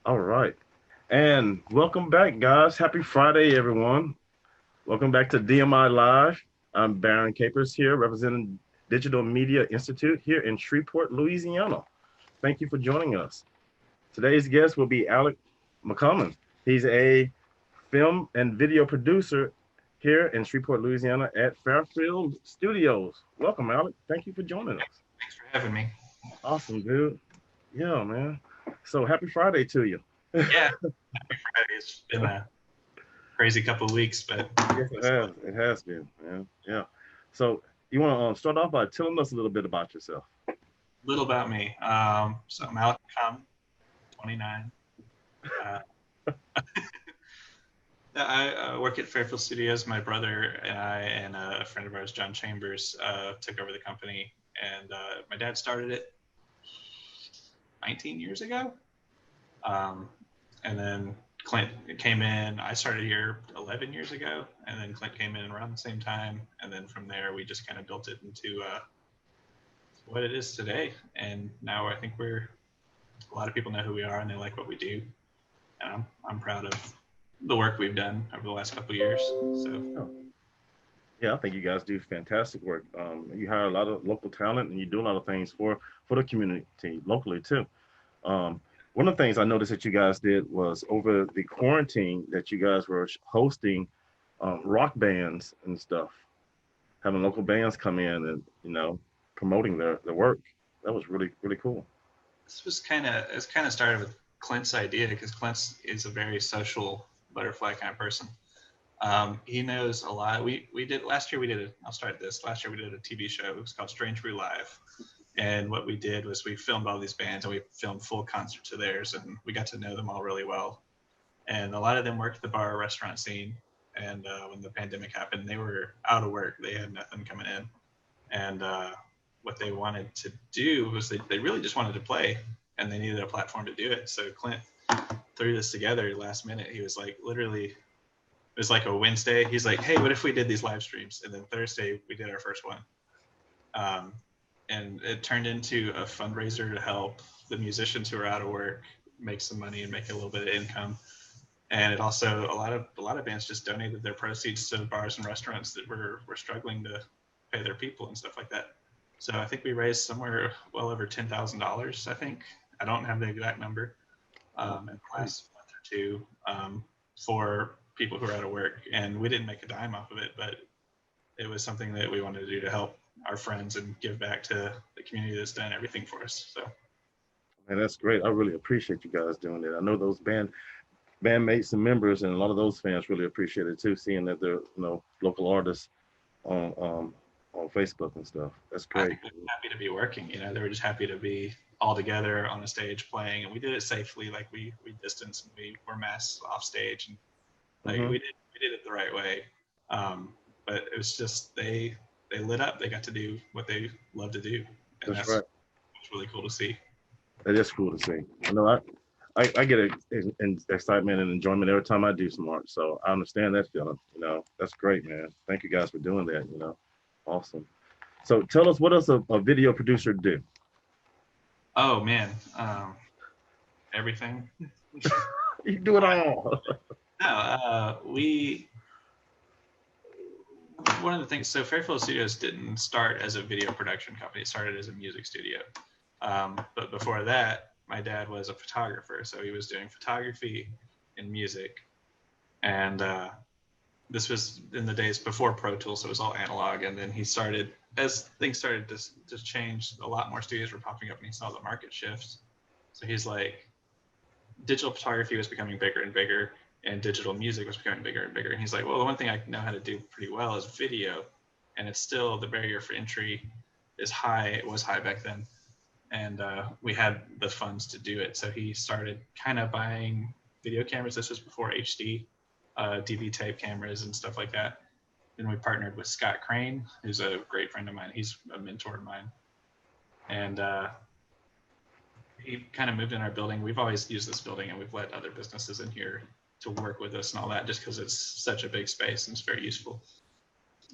All right. And welcome back, guys. Happy Friday, everyone. Welcome back to DMI Live. I'm Baron Capers here, representing Digital Media Institute here in Shreveport, Louisiana. Thank you for joining us. Today's guest will be Alec McCommon. He's a film and video producer here in Shreveport, Louisiana at Fairfield Studios. Welcome, Alec. Thank you for joining us. Thanks for having me. Awesome, dude. Yeah, man. So happy Friday to you. Yeah, happy Friday. It's been a crazy couple of weeks, but Yes, it has. It has been, man. Yeah. So you want to start off by telling us a little bit about yourself? a little about me. So I'm Alec McCommon, 29. Uh, I work at Fairfield Studios. My brother and I and a friend of ours, John Chambers, took over the company, and my dad started it 19 years ago. And then Clint came in. I started here 11 years ago, and then Clint came in around the same time. And then from there, we just kind of built it into what it is today. And now I think a lot of people know who we are and they like what we do. And I'm proud of the work we've done over the last couple of years. So. Yeah, I think you guys do fantastic work. You hire a lot of local talent, and you do a lot of things for the community locally too. One of the things I noticed that you guys did was over the quarantine that you guys were hosting rock bands and stuff, having local bands come in and promoting their work. That was really really cool. This was kind of started with Clint's idea because Clint is a very social butterfly kind of person. He knows a lot. We did last year. I'll start this. Last year we did a TV show. It was called Strange Brew Live. And what we did was we filmed all these bands and we filmed full concerts of theirs, and we got to know them all really well. And a lot of them worked the bar restaurant scene. And when the pandemic happened, they were out of work. They had nothing coming in. And what they wanted to do was they really just wanted to play, and they needed a platform to do it. So Clint threw this together last minute. He was like, literally, it was like a Wednesday. He's like, hey, what if we did these live streams? And then Thursday, we did our first one. And it turned into a fundraiser to help the musicians who are out of work make some money and make a little bit of income. And it also, a lot of bands just donated their proceeds to bars and restaurants that were struggling to pay their people and stuff like that. So I think we raised somewhere well over $10,000, I think. I don't have the exact number in the last month or two for people who are out of work. And we didn't make a dime off of it, but it was something that we wanted to do to help our friends and give back to the community that's done everything for us. So, Man, that's great. I really appreciate you guys doing it. I know those bandmates and members, and a lot of those fans really appreciate it too, seeing that they're local artists on Facebook and stuff. That's great. I think they're happy to be working. They were just happy to be all together on a stage playing, and we did it safely. Like we distanced and we were masks off stage, and like we did it the right way. But it was just they lit up. They got to do what they love to do. And that's right. It's really cool to see. It is cool to see. I know I get excitement and enjoyment every time I do some art. So I understand that feeling. That's great, man. Thank you guys for doing that. Awesome. So tell us, what does a video producer do? Oh man, everything. You do it all. No, one of the things, so Fairfield Studios didn't start as a video production company. It started as a music studio. But before that, my dad was a photographer. So he was doing photography and music. And this was in the days before Pro Tools, so it was all analog. And then he started, as things started to change, a lot more studios were popping up and he saw the market shift. So he's like, digital photography was becoming bigger and bigger, and digital music was becoming bigger and bigger. And he's like, well, the one thing I know how to do pretty well is video. And it's still, the barrier for entry is high. It was high back then. And we had the funds to do it. So he started kind of buying video cameras. This was before HD, DV tape cameras and stuff like that. Then we partnered with Scott Crane, who's a great friend of mine. He's a mentor of mine. And he kind of moved in our building. We've always used this building, and we've let other businesses in here to work with us and all that, just because it's such a big space and it's very useful.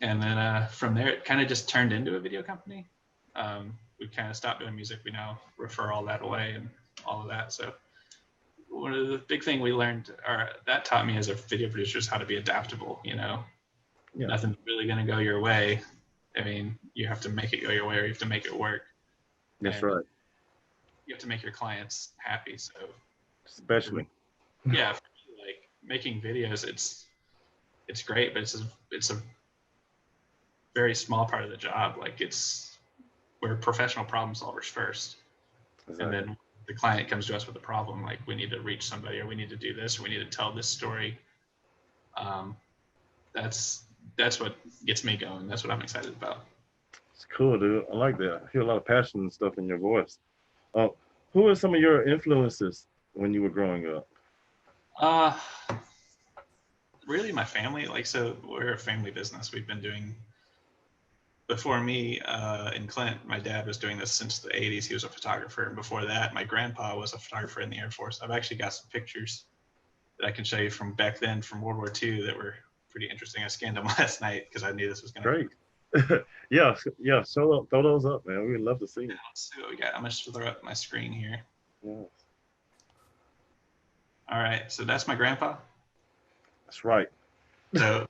And then from there, it kind of just turned into a video company. We kind of stopped doing music. We now refer all that away and all of that. So one of the big thing we learned, or that taught me as a video producer, is how to be adaptable. Yeah. Nothing's really going to go your way. I mean, you have to make it go your way, or you have to make it work. That's and right. You have to make your clients happy. So, Especially. Yeah, for me, like making videos, it's great, but it's a very small part of the job. Like we're professional problem solvers first, Exactly. and then the client comes to us with a problem, like we need to reach somebody, or we need to do this, or we need to tell this story. That's what gets me going. That's what I'm excited about. It's cool, dude. I like that. I hear a lot of passion and stuff in your voice. Who are some of your influences when you were growing up? Really my family. Like, so we're a family business. We've been doing, before me, in Clint, my dad was doing this since the 80s. He was a photographer. And before that, my grandpa was a photographer in the Air Force. I've actually got some pictures that I can show you from back then, from World War II, that were pretty interesting. I scanned them last night because I knew this was going to Great. Yeah, throw those up, man. We'd love to see them. Let's see what we got. I'm going to throw up my screen here. Yes. All right, so that's my grandpa. That's right. So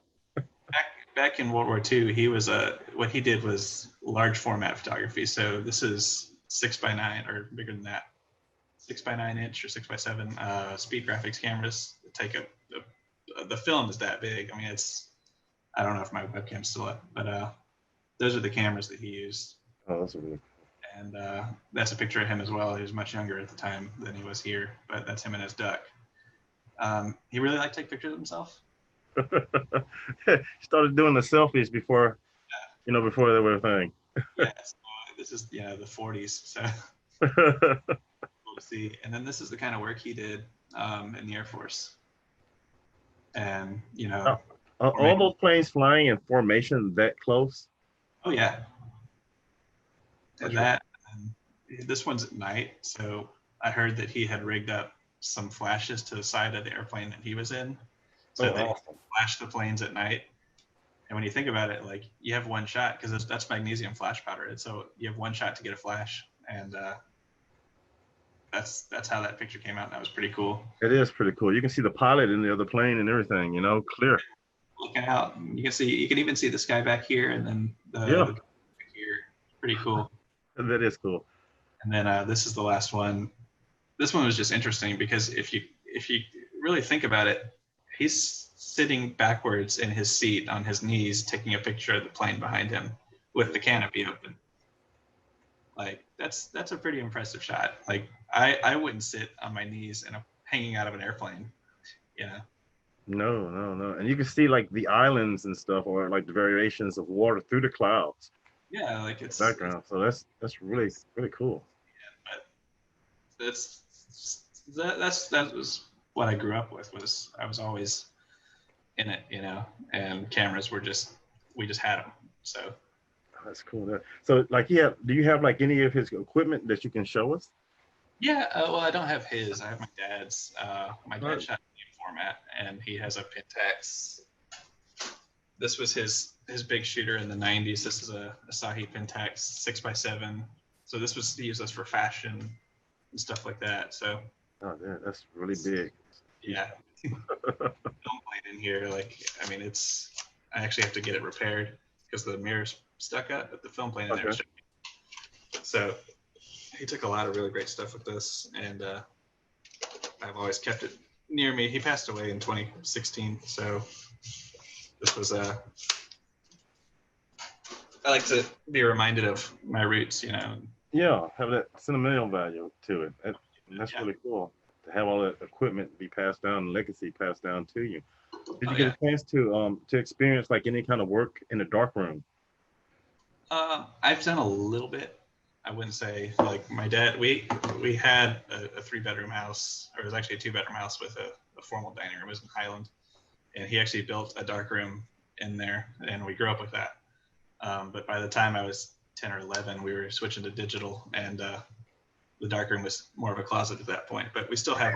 back in World War II, he was what he did was large format photography. So this is 6x9 or bigger than that, 6x9 inch or 6x7 speed graphics cameras. The film is that big. I mean, I don't know if my webcam's still up, but those are the cameras that he used. Oh, that's really cool. And that's a picture of him as well. He was much younger at the time than he was here, but that's him and his duck. He really liked to take pictures of himself. He started doing the selfies before they were a thing. Yeah, so this is the 40s, so cool to see. And then this is the kind of work he did in the Air Force. And all those planes flying in formation that close. Oh yeah. And this one's at night, so I heard that he had rigged up some flashes to the side of the airplane that he was in, so they flash the planes at night. And when you think about it, like, you have one shot, because that's magnesium flash powder, and so you have one shot to get a flash, and that's how that picture came out. And that was pretty cool. It is pretty cool. You can see the pilot in the other plane and everything, clear. Looking out, you can even see the sky back here, and then the here. Pretty cool. That is cool. And then this is the last one. This one was just interesting because if you really think about it, he's sitting backwards in his seat on his knees, taking a picture of the plane behind him with the canopy open. Like, that's a pretty impressive shot. Like, I wouldn't sit on my knees and hanging out of an airplane, No. And you can see like the islands and stuff, or like the variations of water through the clouds. Yeah, like it's background. So that's really, really cool. Yeah, but that was what I grew up with. I was always in it, and cameras were we just had them. So that's cool. So like, do you have like any of his equipment that you can show us? Yeah, well, I don't have his. I have my dad's. My dad shot in format, and he has a Pentax. This was his big shooter in the 90s. This is a Asahi Pentax 6x7. So he used this for fashion and stuff like that. So. Oh, yeah, that's really big. Yeah. Film plate in here, I actually have to get it repaired because the mirror's stuck up, but the film plate in there. So he took a lot of really great stuff with this, and I've always kept it near me. He passed away in 2016, so this was I like to be reminded of my roots, Yeah, have that sentimental value to it. That's really cool to have all that equipment be passed down, legacy passed down to you. Did you get a chance to experience like any kind of work in the darkroom? I've done a little bit. I wouldn't say, like, my dad. We had a 3-bedroom house, or it was actually a 2-bedroom house with a formal dining room. It was in Highland, and he actually built a darkroom in there, and we grew up with that. But by the time I was 10 or 11, we were switching to digital, and the darkroom was more of a closet at that point. But we still have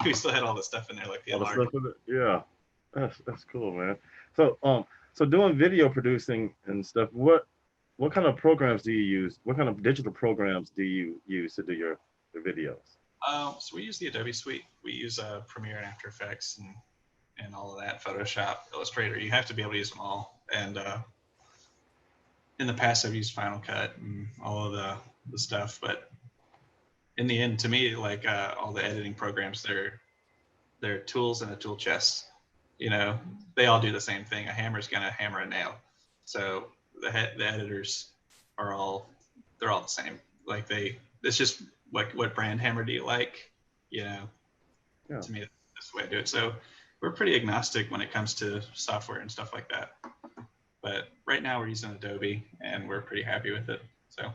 we still had all the stuff in there, like the alarm. Yeah, that's cool, man. So doing video producing and stuff, what kind of programs do you use? What kind of digital programs do you use to do your videos? So we use the Adobe Suite. We use Premiere and After Effects and all of that, Photoshop, Illustrator. You have to be able to use them all. And in the past, I've used Final Cut and all of the stuff. But in the end, to me, like all the editing programs, they're tools in a tool chest. You know, they all do the same thing. A hammer's gonna hammer a nail. So the editors they're all the same. Like it's just what brand hammer do you like? You know, Yeah. to me, that's the way I do it. So we're pretty agnostic when it comes to software and stuff like that. But right now we're using Adobe and we're pretty happy with it. So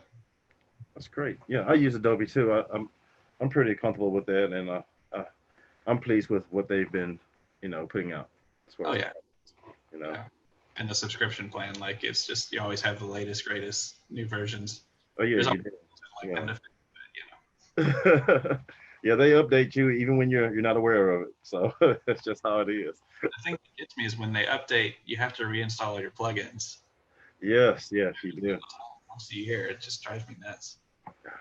That's great. Yeah, I use Adobe too. I'm pretty comfortable with that, and I'm pleased with what they've been, putting out. oh yeah, You know. yeah. And the subscription plan, like it's just you always have the latest, greatest new versions. Oh yeah, There's you always do. like Yeah. them to fix it, you know. Yeah, they update you even when you're not aware of it. So that's just how it is. The thing that gets me is when they update, you have to reinstall all your plugins. Yes, you do. Once a year, it just drives me nuts.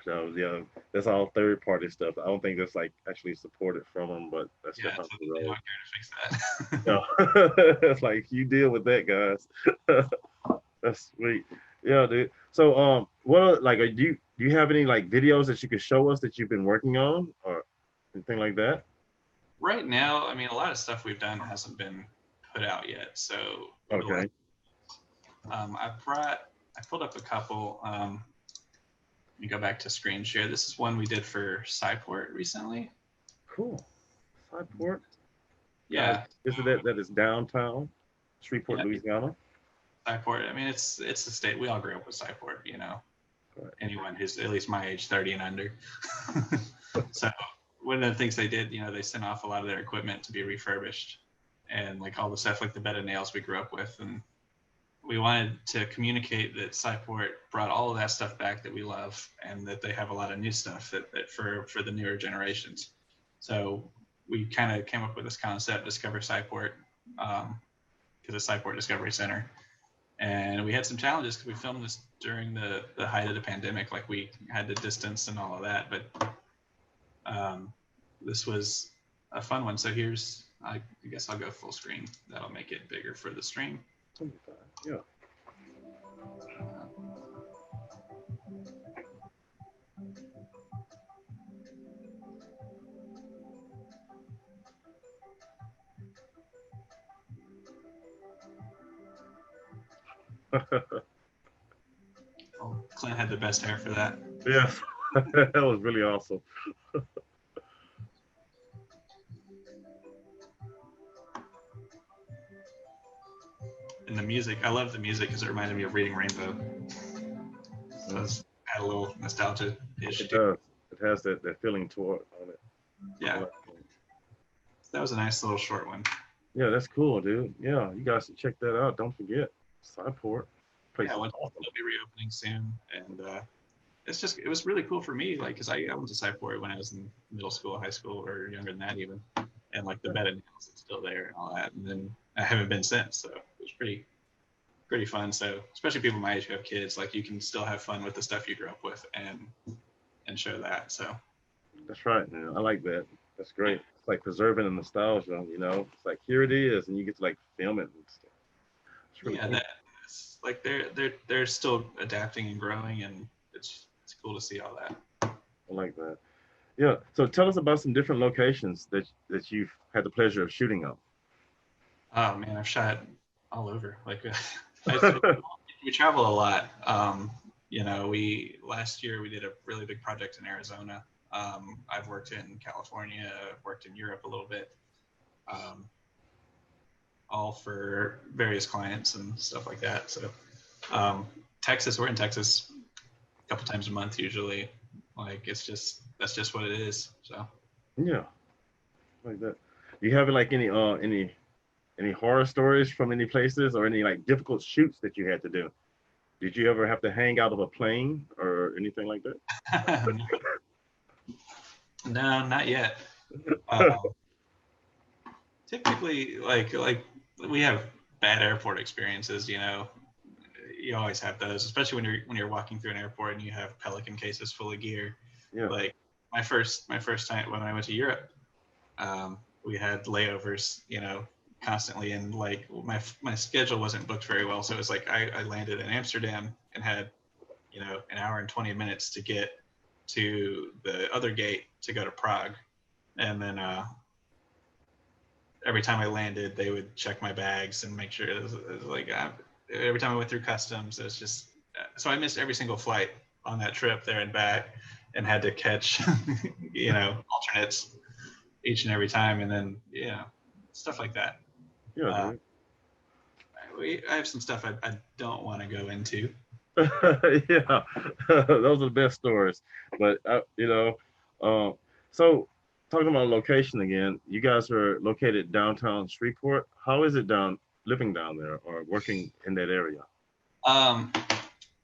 So yeah, that's all third party stuff. I don't think that's like actually supported from them, but that's Yeah, just so how they the don't road. care to fix that. Yeah. It's like you deal with that, guys. That's sweet. Yeah, dude. So do you have any like videos that you could show us that you've been working on or anything like that? Right now, I mean, a lot of stuff we've done hasn't been put out yet. So over the last, Okay. I pulled up a couple. Let me go back to screen share. This is one we did for Cyport recently. Cool. Sideport. Yeah. Is it that is downtown, Shreveport, Yeah, Louisiana? Cyport. I mean, it's a state. We all grew up with Cyport, you know. Right. Anyone who's at least my age, 30 and under. So one of the things they did, you know, they sent off a lot of their equipment to be refurbished, and like all the stuff like the bed of nails we grew up with, and we wanted to communicate that Cyport brought all of that stuff back that we love, and that they have a lot of new stuff that for the newer generations. So we kind of came up with this concept, Discover Cyport, to the Cyport Discovery Center. And we had some challenges because we filmed this during the height of the pandemic, like we had to distance and all of that. But this was a fun one. So I guess I'll go full screen. That'll make it bigger for the stream. Yeah. Oh, Clint had the best hair for that. Yeah. That was really awesome. And the music, I love the music because it reminded me of Reading Rainbow. So it's had a little nostalgia issue. It does. It has that feeling toward on it. Yeah. That was a nice little short one. Yeah, that's cool, dude. Yeah, you guys should check that out. Don't forget Cyport. Yeah, it'll be reopening soon, and it was really cool for me, like, because I went to Cyport when I was in middle school, high school, or younger than that even, and like the bed of nails is still there and all that, and then I haven't been since, so it was pretty fun. So especially people my age who have kids, like you can still have fun with the stuff you grew up with and show that. So that's right, man. I like that. That's great. It's like preserving the nostalgia, It's like here it is, and you get to like film it and stuff. It's really cool. That's like they're still adapting and growing, and it's cool to see all that. I like that. Yeah. So tell us about some different locations that you've had the pleasure of shooting on. Oh man, I've shot all over. Like we travel a lot. Last year we did a really big project in Arizona. I've worked in California, worked in Europe a little bit, all for various clients and stuff like that. So Texas, we're in Texas a couple times a month usually. Like that's just what it is. So Yeah, like that. Do you have like any horror stories from any places or any like difficult shoots that you had to do? Did you ever have to hang out of a plane or anything like that? No, not yet. Typically, like we have bad airport experiences. You always have those, especially when you're walking through an airport and you have Pelican cases full of gear. Yeah. Like my first time when I went to Europe, we had layovers, constantly, and like my schedule wasn't booked very well, so it was like I landed in Amsterdam and had an hour and 20 minutes to get to the other gate to go to Prague, and then every time I landed, they would check my bags and make sure it was like every time I went through customs, it was just so I missed every single flight on that trip there and back, and had to catch alternates each and every time, and then stuff like that. Yeah, Uh, dude. I have some stuff I don't want to go into. Yeah, those are the best stories. But so talking about location again, you guys are located downtown Shreveport. How is it living down there or working in that area? Um,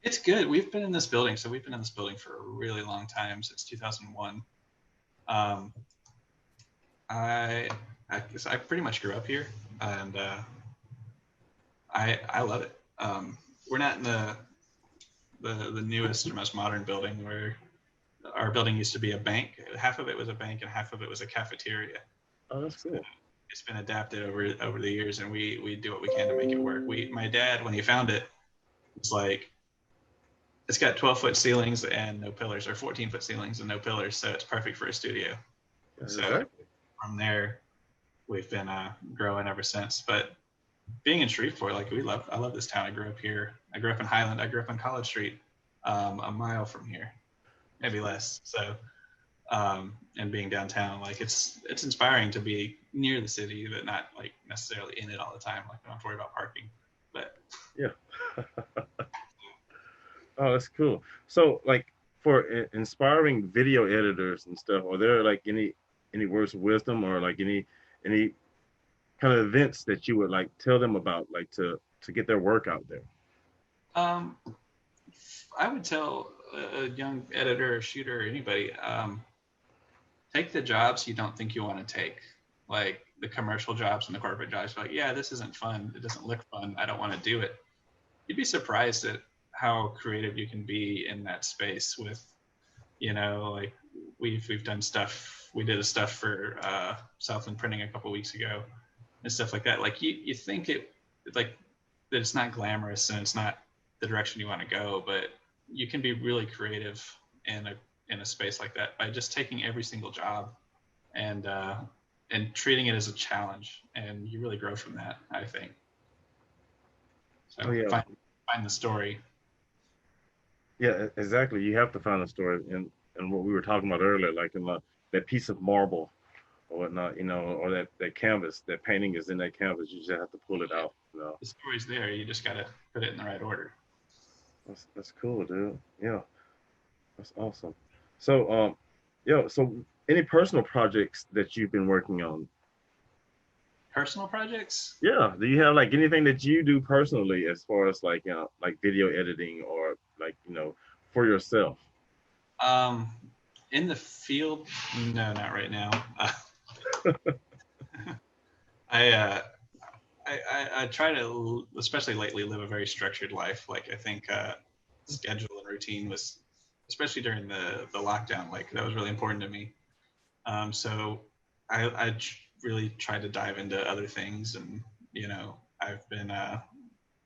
it's good. We've been in this building, so we've been in this building for a really long time, since 2001. Um, I guess I pretty much grew up here, and I love it. We're not in the newest or most modern building. Where our building used to be a bank. Half of it was a bank, and half of it was a cafeteria. Oh, that's So cool. it's been adapted over the years, and we do what we can to make it work. My dad, when he found it, was like, it's got 12-foot ceilings and no pillars, or 14-foot ceilings and no pillars, so it's perfect for a studio. Yeah, So exactly. from there, we've been growing ever since. But being in Shreveport, like I love this town. I grew up here. I grew up in Highland. I grew up on College Street, a mile from here, maybe less. So, and being downtown, like it's inspiring to be near the city, but not like necessarily in it all the time. Like I don't have to worry about parking. But Yeah. Oh, that's cool. So, like, for inspiring video editors and stuff, are there like any words of wisdom or like any kind of events that you would like tell them about, like to get their work out there? um, I would tell a young editor or shooter or anybody, take the jobs you don't think you want to take, like the commercial jobs and the corporate jobs. Like, yeah, this isn't fun. It doesn't look fun. I don't want to do it. You'd be surprised at how creative you can be in that space with, like we've done stuff. We did a stuff for Southland Printing a couple weeks ago and stuff like that. Like you think like that it's not glamorous and it's not the direction you want to go, but you can be really creative in a space like that by just taking every single job and treating it as a challenge, and you really grow from that, I think. Oh So yeah, find the story. yeah, exactly. You have to find a story, and what we were talking about earlier, like in that piece of marble or whatnot, or that canvas, that painting is in that canvas. You just have to pull it Yeah, out. the story's there. You just gotta put it in the right order. That's cool, dude. Yeah, that's awesome. So, yeah. So, any personal projects that you've been working on? Personal projects. Yeah. Do you have like anything that you do personally as far as like like video editing or like for yourself? Um, in the field, no, not right now. I, uh, I try to, especially lately, live a very structured life. Like I think schedule and routine was, especially during the lockdown, like that was really important to me. So I really tried to dive into other things, and I've been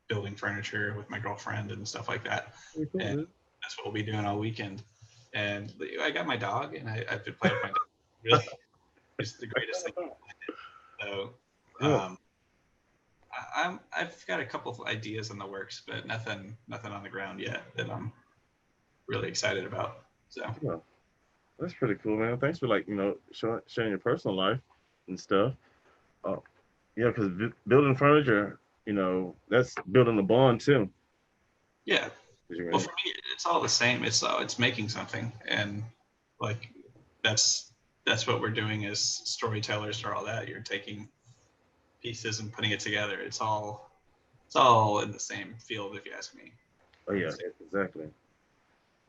building furniture with my girlfriend and stuff like that, Pretty cool, and dude. that's what we'll be doing all weekend. And I got my dog, and I've been playing with my dog. Really, it's the greatest thing. So Yeah. um, I've got a couple of ideas in the works, but nothing on the ground yet that I'm really excited about. So Yeah. That's pretty cool, man. Thanks for like sharing your personal life and stuff. Uh, yeah, because building furniture, that's building a bond too. yeah, 'Cause you're well, for me, it's all the same. It's making something, and like that's that's what we're doing as storytellers or all that. You're taking pieces and putting it together. It's all in the same field, if you ask me. oh yeah, exactly.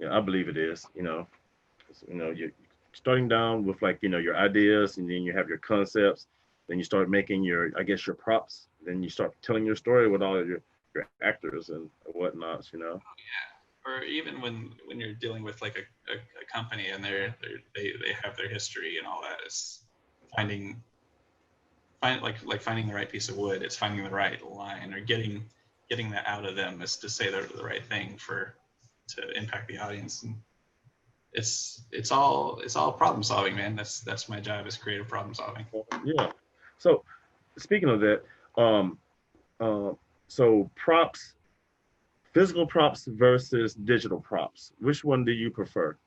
Yeah, I believe it is. 'Cause, you're starting down with like your ideas, and then you have your concepts. Then you start making I guess your props. Then you start telling your story with all of your actors and whatnots. or even when you're dealing with like a company and they have their history and all that, it's finding finding the right piece of wood. It's finding the right line or getting that out of them is to say the right thing to impact the audience. And it's all problem solving, man. That's my job, is creative problem solving. Yeah. So speaking of that, um, uh, so props, physical props versus digital props. Which one do you prefer?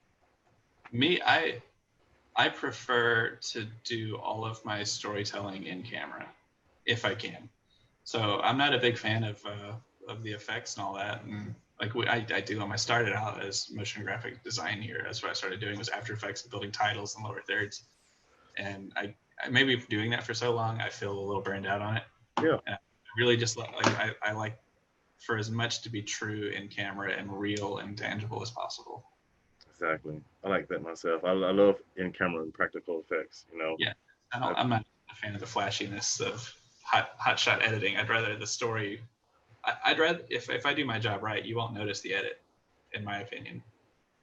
Me, I prefer to do all of my storytelling in camera if I can. So I'm not a big fan of the effects and all that. And like I do them. I started out as motion graphic design here. That's what I started doing, was After Effects and building titles and lower thirds. And I maybe doing that for so long, I feel a little burned out on it. Yeah, And I really just like I like for as much to be true in camera and real and tangible as possible. exactly. I like that myself. I love in camera and practical effects. Yeah, I, I'm not a fan of the flashiness of hot shot editing. I'd rather the story. I'd rather if I do my job right, you won't notice the edit, in my opinion.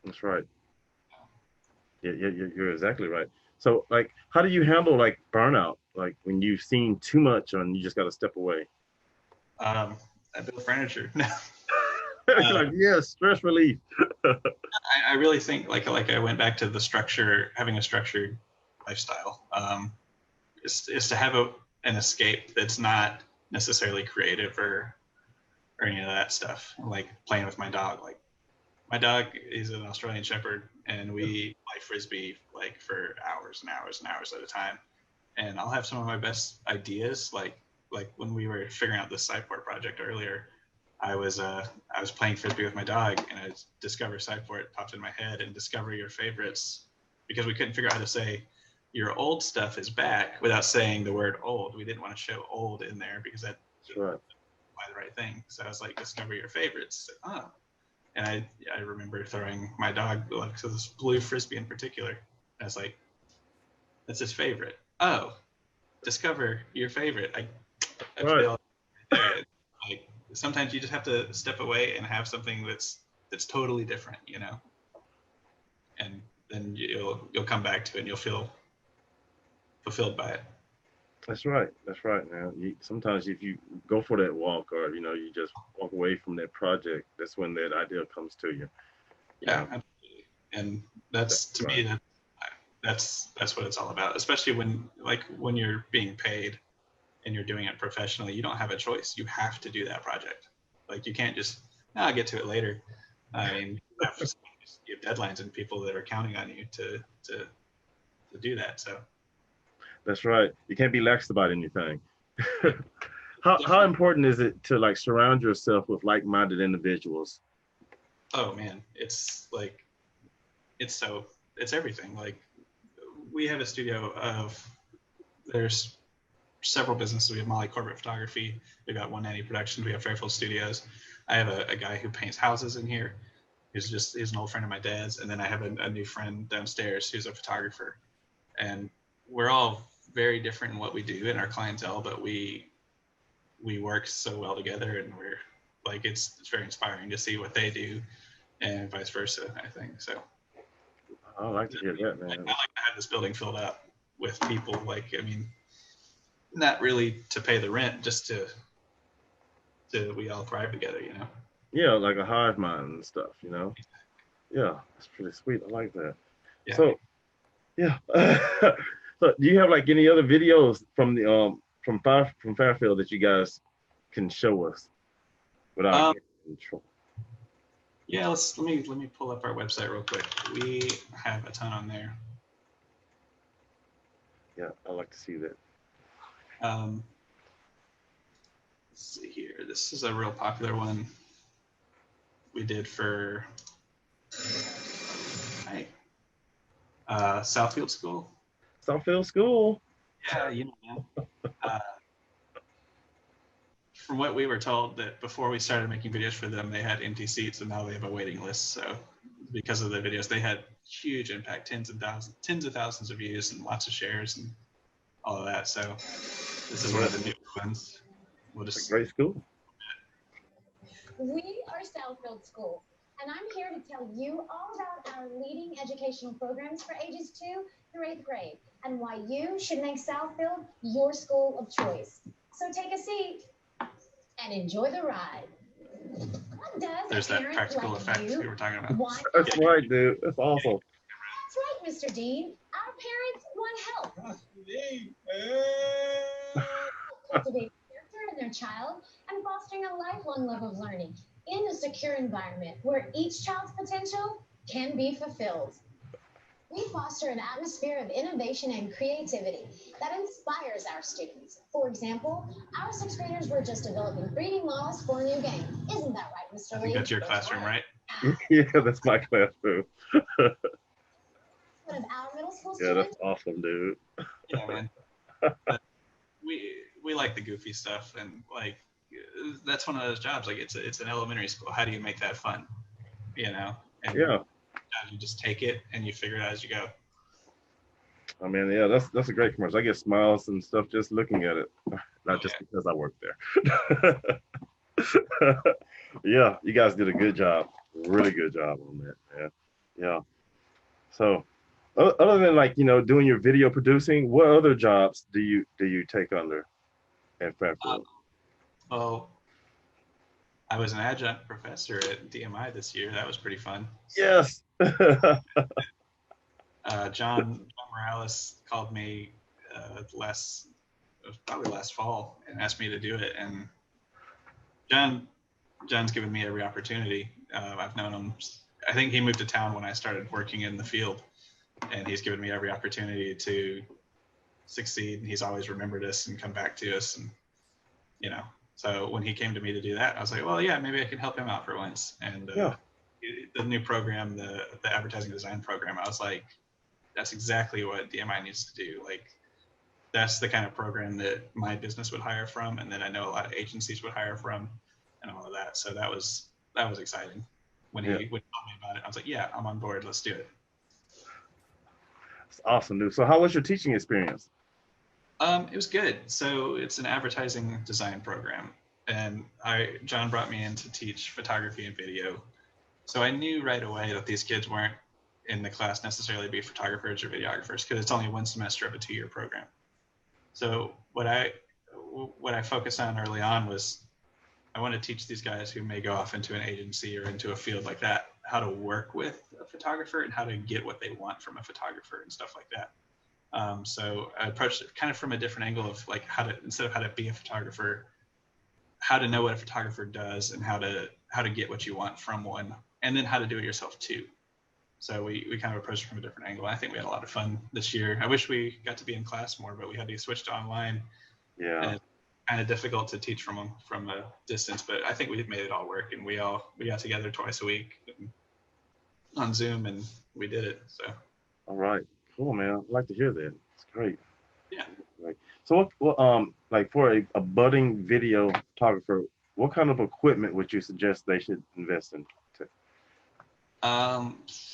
that's right. Yeah, yeah, you're exactly right. So, like, how do you handle like burnout? Like when you've seen too much and you just got to step away. I build furniture. You're like, yeah, stress relief. I really think like I went back to the structure, having a structured lifestyle. Is to have an escape that's not necessarily creative or any of that stuff. Like playing with my dog. Like my dog is an Australian Shepherd, and we play frisbee like for hours and hours and hours at a time. And I'll have some of my best ideas, like when we were figuring out this Sideport project earlier. I was playing frisbee with my dog, and I discover Sideport popped in my head, and discover your favorites, because we couldn't figure out how to say your old stuff is back without saying the word old. We didn't want to show old in there because that That's right. by the right thing. So I was like, discover your favorites. Oh. And I remember throwing my dog like to this blue frisbee in particular. I was like, that's his favorite. Oh, discover your favorite. I Right. failed there. Like sometimes you just have to step away and have something that's totally different, and then you'll come back to it and you'll feel fulfilled by it. That's right. That's right, man. Sometimes if you go for that walk, or you just walk away from that project, that's when that idea comes to you. Yeah, Yeah, absolutely. And that's that's to right. me that's what it's all about. Especially when you're being paid and you're doing it professionally, you don't have a choice. You have to do that project. Like you can't just, "No, I'll get to it later." I mean, you have deadlines and people that are counting on you to do that. So That's right. You can't be lax about anything. How definitely. important is it to like surround yourself with like-minded individuals? Oh man, it's like it's everything. Like we have a studio of there's several businesses. We have Molly Corporate Photography. We've got 190 Productions. We have Fairfield Studios. I have a guy who paints houses in here. He's an old friend of my dad's. And then I have a new friend downstairs who's a photographer. And we're all very different in what we do in our clientele, but we work so well together, and we're like it's very inspiring to see what they do and vice versa, I think. So I like to hear that, I man. like to have this building filled up with people. Like I mean, not really to pay the rent, just to we all thrive together. Yeah, like a hive mind and stuff. Yeah, that's pretty sweet. I like that. Yeah. So, yeah. So, do you have like any other videos from the from Fairfield that you guys can show us without Um, getting in trouble? yeah. Let me pull up our website real quick. We have a ton on there. Yeah, I like to see that. Um, let's see here. This is a real popular one we did for hi, Southfield School. Southfield School. Yeah, man. Uh, from what we were told, that before we started making videos for them, they had empty seats, and now they have a waiting list. So because of the videos, they had huge impact, tens of thousands of views and lots of shares and all of that. So this is one Yeah, of the new ones. We'll it's a just great school. We are Southfield School. and I'm here to tell you all about our leading educational programs for ages 2 through 8th grade and why you should make Southfield your school of choice. So take a seat and enjoy the ride. What does There's a that parent practical like effect you we were talking about. want? That's right, dude. That's awesome. That's right, Mr. Dean. Our parents want help. Cultivating character in their child and fostering a lifelong love of learning in a secure environment where each child's potential can be fulfilled. We foster an atmosphere of innovation and creativity that inspires our students. For example, our 6th graders were just developing 3D models for a new game. Isn't that right, Mr. I Lee? think that's your classroom, right? Yeah, that's my classroom. One of our middle school Yeah, students. that's awesome, dude. Yeah, man. We like the goofy stuff, and like that's one of those jobs. Like it's an elementary school. How do you make that fun? You know? And Yeah. you just take it and you figure it out as you go. I mean, yeah, that's a great commercial. I get smiles and stuff just looking at it, not just because I work there. Yeah, you guys did a good job, really good job on that. Yeah, yeah. So, other than like doing your video producing, what other jobs do you take under at Fairfield? Well, I was an adjunct professor at DMI this year. That was pretty fun. Yes. John Morales called me probably last fall and asked me to do it. And John's given me every opportunity. I've known him. I think he moved to town when I started working in the field, and he's given me every opportunity to succeed. He's always remembered us and come back to us, and So when he came to me to do that, I was like, well, yeah, maybe I can help him out for once. And Yeah. The new program, the advertising design program, I was like, that's exactly what DMI needs to do. Like, that's the kind of program that my business would hire from, and then I know a lot of agencies would hire from, and all of that. So that was exciting. When he told me about it, I was like, yeah, I'm on board. Let's do it. It's awesome, dude. So how was your teaching experience? It was good. So it's an advertising design program, and John brought me in to teach photography and video. So I knew right away that these kids weren't in the class necessarily to be photographers or videographers, because it's only one semester of a 2-year program. So what I focused on early on was I want to teach these guys who may go off into an agency or into a field like that how to work with a photographer and how to get what they want from a photographer and stuff like that. So I approached it kind of from a different angle of like instead of how to be a photographer, how to know what a photographer does and how to get what you want from one, and then how to do it yourself too. So we kind of approached it from a different angle. I think we had a lot of fun this year. I wish we got to be in class more, but we had to switch to online. Yeah. And it's kind of difficult to teach from a distance, but I think we made it all work, and we got together twice a week on Zoom, and we did it. So. All right. Cool, man. I'd like to hear that. It's great. Yeah. Right. So like for a budding video photographer, what kind of equipment would you suggest they should invest in?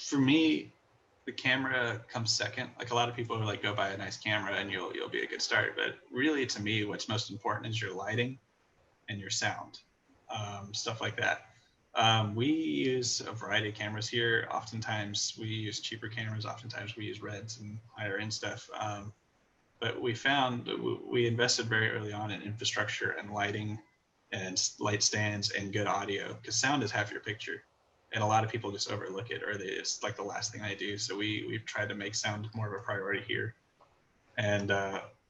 For me, the camera comes second. Like, a lot of people are like, go buy a nice camera and you'll be a good start. But really, to me, what's most important is your lighting and your sound, stuff like that. We use a variety of cameras here. Oftentimes we use cheaper cameras. Oftentimes we use Reds and higher end stuff. But we found that we invested very early on in infrastructure and lighting and light stands and good audio, because sound is half your picture. And a lot of people just overlook it, or it's like the last thing they do. So we've tried to make sound more of a priority here. And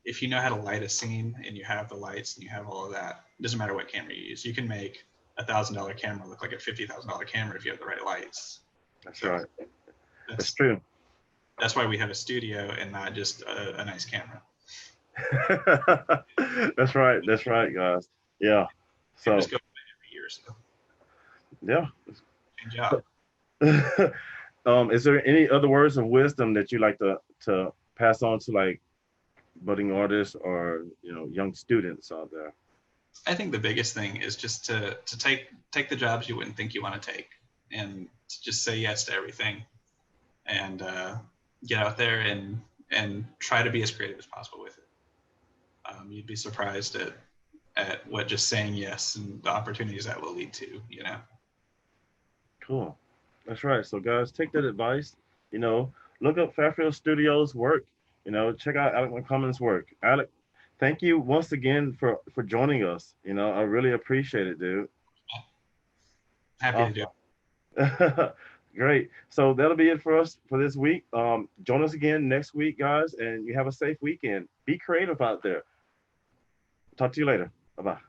if you know how to light a scene and you have the lights and you have all of that, it doesn't matter what camera you use. You can make $1,000 camera look like a $50,000 camera if you have the right lights. That's right. That's true. That's why we have a studio and not just a nice camera. That's right. That's right, guys. Yeah. So just go every year. So. Yeah. Change out. Is there any other words of wisdom that you like to pass on to like budding artists or young students out there? I think the biggest thing is just to take the jobs you wouldn't think you want to take, and to just say yes to everything, and get out there and try to be as creative as possible with it. You'd be surprised at what just saying yes and the opportunities that will lead to. Cool. That's right. So guys, take that advice. You know, look up Fairfield Studios work. You know, check out Alec McCommon's work. Alec, thank you once again for joining us. You know, I really appreciate it, dude. Happy to do it. Great. So that'll be it for us for this week. Join us again next week, guys, and you have a safe weekend. Be creative out there. Talk to you later. Bye bye.